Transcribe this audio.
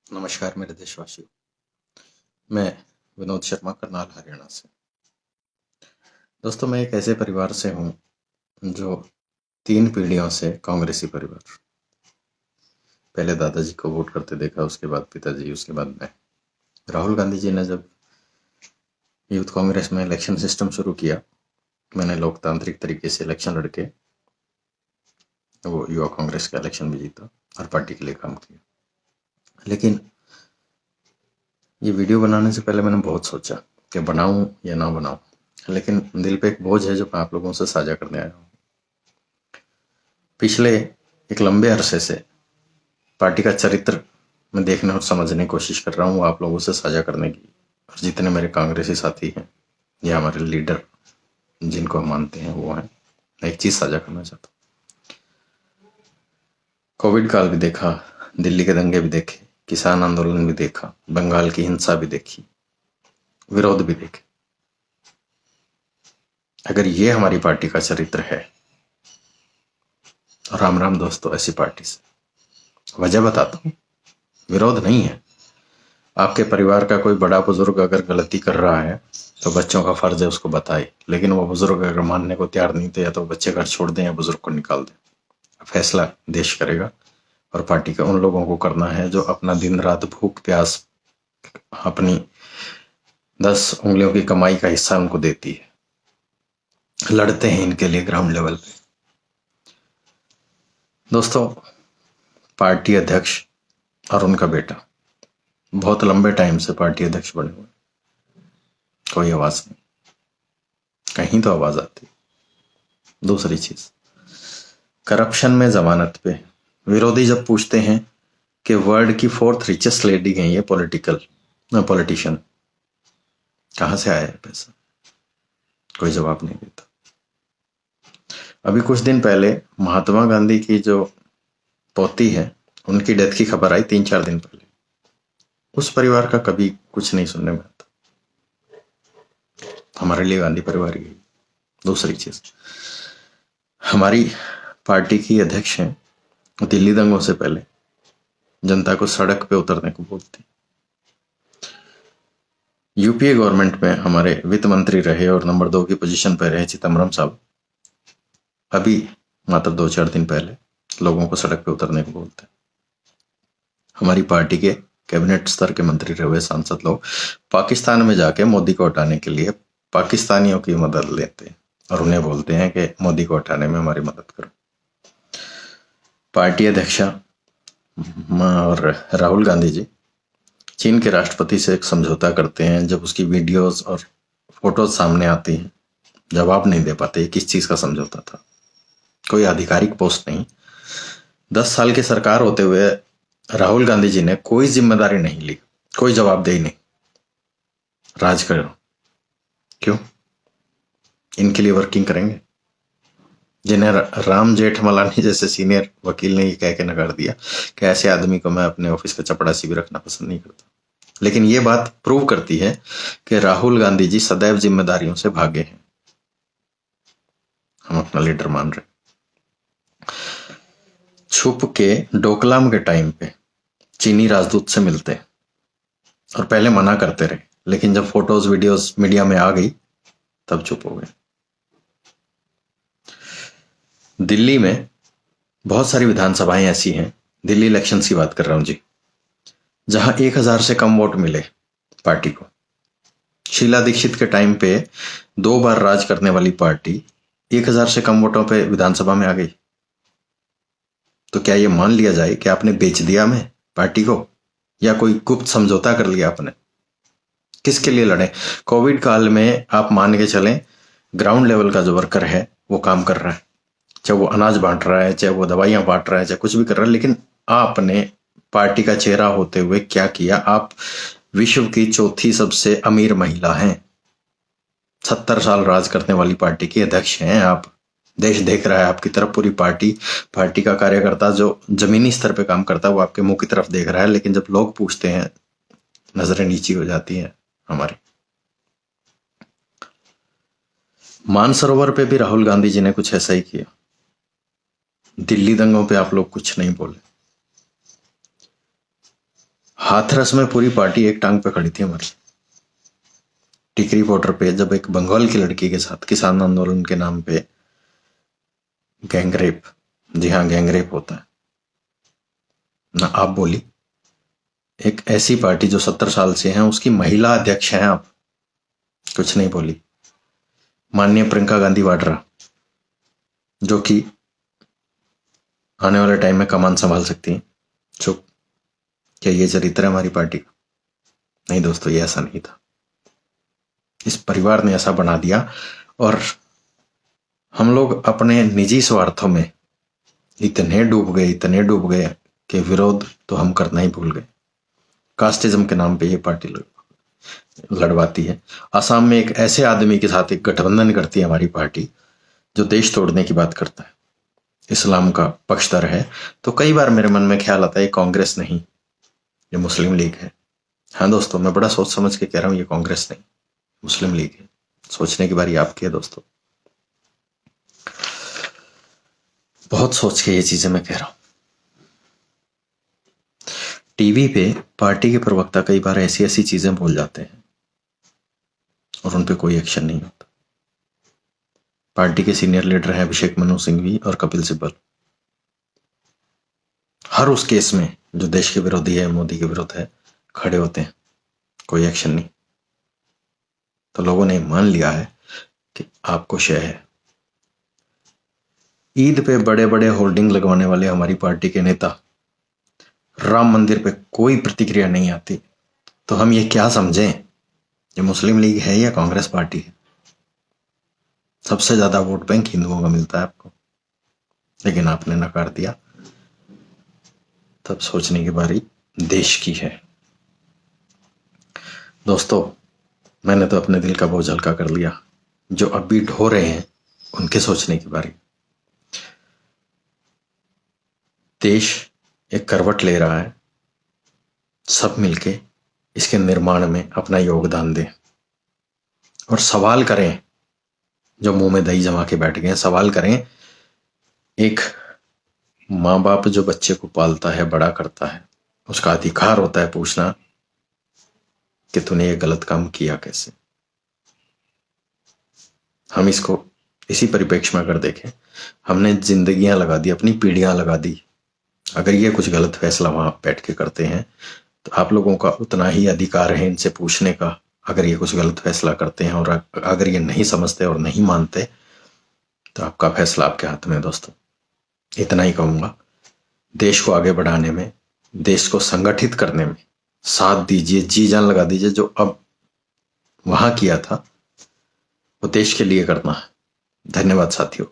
नमस्कार मेरे देशवासियों। मैं विनोद शर्मा करनाल हरियाणा से। दोस्तों, मैं एक ऐसे परिवार से हूँ जो 3 पीढ़ियों से कांग्रेसी परिवार। पहले दादाजी को वोट करते देखा, उसके बाद पिताजी, उसके बाद मैं। राहुल गांधी जी ने जब यूथ कांग्रेस में इलेक्शन सिस्टम शुरू किया, मैंने लोकतांत्रिक तरीके से इलेक्शन लड़के वो युवा कांग्रेस का इलेक्शन भी जीता और पार्टी के लिए काम किया। लेकिन ये वीडियो बनाने से पहले मैंने बहुत सोचा कि बनाऊं या ना बनाऊं, लेकिन दिल पे एक बोझ है जो मैं आप लोगों से साझा करने आया हूँ। पिछले एक लंबे अरसे से पार्टी का चरित्र मैं देखने और समझने की कोशिश कर रहा हूँ, आप लोगों से साझा करने की। और जितने मेरे कांग्रेसी साथी हैं या हमारे लीडर जिनको हम मानते हैं वो हैं, मैं एक चीज साझा करना चाहता हूँ। कोविड काल भी देखा, दिल्ली के दंगे भी देखे, किसान आंदोलन भी देखा, बंगाल की हिंसा भी देखी, विरोध भी देखे। अगर ये हमारी पार्टी का चरित्र है, राम राम दोस्तों, ऐसी पार्टी से वजह बताता हूँ। विरोध नहीं है। आपके परिवार का कोई बड़ा बुजुर्ग अगर गलती कर रहा है तो बच्चों का फर्ज है उसको बताए, लेकिन वो बुजुर्ग अगर मानने को तैयार नहीं थे, या तो बच्चे घर छोड़ दें या बुजुर्ग को निकाल दें। फैसला देश करेगा और पार्टी का उन लोगों को करना है जो अपना दिन रात भूख प्यास अपनी 10 उंगलियों की कमाई का हिस्सा उनको देती है, लड़ते हैं इनके लिए ग्राउंड लेवल पे। दोस्तों, पार्टी अध्यक्ष और उनका बेटा बहुत लंबे टाइम से पार्टी अध्यक्ष बने हुए, कोई आवाज नहीं, कहीं तो आवाज आती। दूसरी चीज, करप्शन में जमानत पे विरोधी जब पूछते हैं कि वर्ल्ड की 4th रिचेस्ट लेडी हैं ये पॉलिटिशियन, कहां से आया है पैसा, कोई जवाब नहीं देता। अभी कुछ दिन पहले महात्मा गांधी की जो पोती है उनकी डेथ की खबर आई 3-4 दिन पहले। उस परिवार का कभी कुछ नहीं सुनने में आता। हमारे लिए गांधी परिवार ही। दूसरी चीज, हमारी पार्टी की अध्यक्ष हैं, दिल्ली दंगों से पहले जनता को सड़क पे उतरने को बोलती। यूपीए गवर्नमेंट में हमारे वित्त मंत्री रहे और नंबर 2 की पोजीशन पर रहे चिदम्बरम साहब, अभी मात्र 2-4 दिन पहले लोगों को सड़क पे उतरने को बोलते हैं। हमारी पार्टी के कैबिनेट स्तर के मंत्री रहे हुए सांसद लोग पाकिस्तान में जाके मोदी को हटाने के लिए पाकिस्तानियों की मदद लेते हैं और उन्हें बोलते हैं कि मोदी को हटाने में हमारी मदद करो। पार्टी अध्यक्ष और राहुल गांधी जी चीन के राष्ट्रपति से एक समझौता करते हैं। जब उसकी वीडियोस और फोटोज सामने आती हैं, जवाब नहीं दे पाते किस चीज का समझौता था। कोई आधिकारिक पोस्ट नहीं। 10 साल की सरकार होते हुए राहुल गांधी जी ने कोई जिम्मेदारी नहीं ली, कोई जवाबदेही नहीं। राज करो क्यों? इनके लिए वर्किंग करेंगे जिन्हें राम जेठमलानी जैसे सीनियर वकील ने ये कह के नकार दिया कि ऐसे आदमी को मैं अपने ऑफिस का चपड़ासी भी रखना पसंद नहीं करता। लेकिन ये बात प्रूव करती है कि राहुल गांधी जी सदैव जिम्मेदारियों से भागे हैं। हम अपना लीडर मान रहे। छुप के डोकलाम के टाइम पे चीनी राजदूत से मिलते और पहले मना करते रहे, लेकिन जब फोटोज वीडियोस मीडिया में आ गई तब चुप हो गए। दिल्ली में बहुत सारी विधानसभाएं ऐसी हैं, दिल्ली इलेक्शन की बात कर रहा हूं जी, जहां 1000 से कम वोट मिले पार्टी को। शीला दीक्षित के टाइम पे 2 बार राज करने वाली पार्टी 1000 से कम वोटों पे विधानसभा में आ गई। तो क्या ये मान लिया जाए कि आपने बेच दिया हमें पार्टी को, या कोई गुप्त समझौता कर लिया आपने? किसके लिए लड़े? कोविड काल में आप मान के चलें ग्राउंड लेवल का जो वर्कर है वो काम कर रहा है, चाहे वो अनाज बांट रहा है, चाहे वो दवाइयां बांट रहा है, चाहे कुछ भी कर रहा है, लेकिन आपने पार्टी का चेहरा होते हुए क्या किया? आप विश्व की 4थी सबसे अमीर महिला हैं, 70 साल राज करने वाली पार्टी की अध्यक्ष हैं आप। देश देख रहा है आपकी तरफ, पूरी पार्टी का कार्यकर्ता जो जमीनी स्तर पे काम करता है वो आपके मुंह की तरफ देख रहा है, लेकिन जब लोग पूछते हैं नजरें नीची हो जाती हैं हमारी। मानसरोवर पे भी राहुल गांधी जी ने कुछ ऐसा ही किया। दिल्ली दंगों पे आप लोग कुछ नहीं बोले। हाथरस में पूरी पार्टी एक टांग पे खड़ी थी हमारी। टिकरी बॉर्डर पे जब एक बंगाल की लड़की के साथ किसान आंदोलन के नाम पे गैंगरेप, जी हाँ गैंगरेप होता है ना, आप बोली एक ऐसी पार्टी जो 70 साल से है उसकी महिला अध्यक्ष हैं आप, कुछ नहीं बोली। माननीय प्रियंका गांधी वाड्रा जो कि आने वाले टाइम में कमान संभाल सकती हैं, चुप। क्या ये चरित्र है हमारी पार्टी का? नहीं दोस्तों, ये ऐसा नहीं था। इस परिवार ने ऐसा बना दिया और हम लोग अपने निजी स्वार्थों में इतने डूब गए कि विरोध तो हम करना ही भूल गए। कास्टिज्म के नाम पे ये पार्टी लड़वाती है। असम में एक ऐसे आदमी के साथ एक गठबंधन करती है हमारी पार्टी जो देश तोड़ने की बात करता है, इस्लाम का पक्षधर है। तो कई बार मेरे मन में ख्याल आता है ये कांग्रेस नहीं, ये मुस्लिम लीग है। हाँ दोस्तों, मैं बड़ा सोच समझ के कह रहा हूं, ये कांग्रेस नहीं मुस्लिम लीग है। सोचने की बारी आपकी है दोस्तों, बहुत सोच के ये चीजें मैं कह रहा हूं। टीवी पे पार्टी के प्रवक्ता कई बार ऐसी ऐसी चीजें बोल जाते हैं और उन पे कोई एक्शन नहीं होता। पार्टी के सीनियर लीडर हैं अभिषेक मनु सिंघवी और कपिल सिब्बल, हर उस केस में जो देश के विरोधी है, मोदी के विरुद्ध है, खड़े होते हैं, कोई एक्शन नहीं। तो लोगों ने मान लिया है कि आपको शय है। ईद पे बड़े बड़े होर्डिंग लगवाने वाले हमारी पार्टी के नेता, राम मंदिर पे कोई प्रतिक्रिया नहीं आती, तो हम ये क्या समझें, ये मुस्लिम लीग है या कांग्रेस पार्टी है? सबसे ज्यादा वोट बैंक हिंदुओं का मिलता है आपको, लेकिन आपने नकार दिया। तब सोचने की बारी देश की है। दोस्तों, मैंने तो अपने दिल का बोझ हल्का कर लिया, जो अब भी ढो रहे हैं उनके सोचने की बारी। देश एक करवट ले रहा है, सब मिलके इसके निर्माण में अपना योगदान दें और सवाल करें। जो मुंह में दही जमा के बैठ गए, सवाल करें। एक माँ बाप जो बच्चे को पालता है, बड़ा करता है, उसका अधिकार होता है पूछना कि तूने ये गलत काम किया कैसे। हम इसको इसी परिप्रेक्ष्य में अगर देखें, हमने जिंदगियां लगा दी, अपनी पीढ़ियां लगा दी। अगर ये कुछ गलत फैसला वहां बैठ के करते हैं तो आप लोगों का उतना ही अधिकार है इनसे पूछने का। अगर ये कुछ गलत फैसला करते हैं और अगर ये नहीं समझते और नहीं मानते तो आपका फैसला आपके हाथ में है दोस्तों। इतना ही कहूंगा, देश को आगे बढ़ाने में, देश को संगठित करने में साथ दीजिए, जी जान लगा दीजिए। जो अब वहां किया था वो देश के लिए करना है। धन्यवाद साथियों।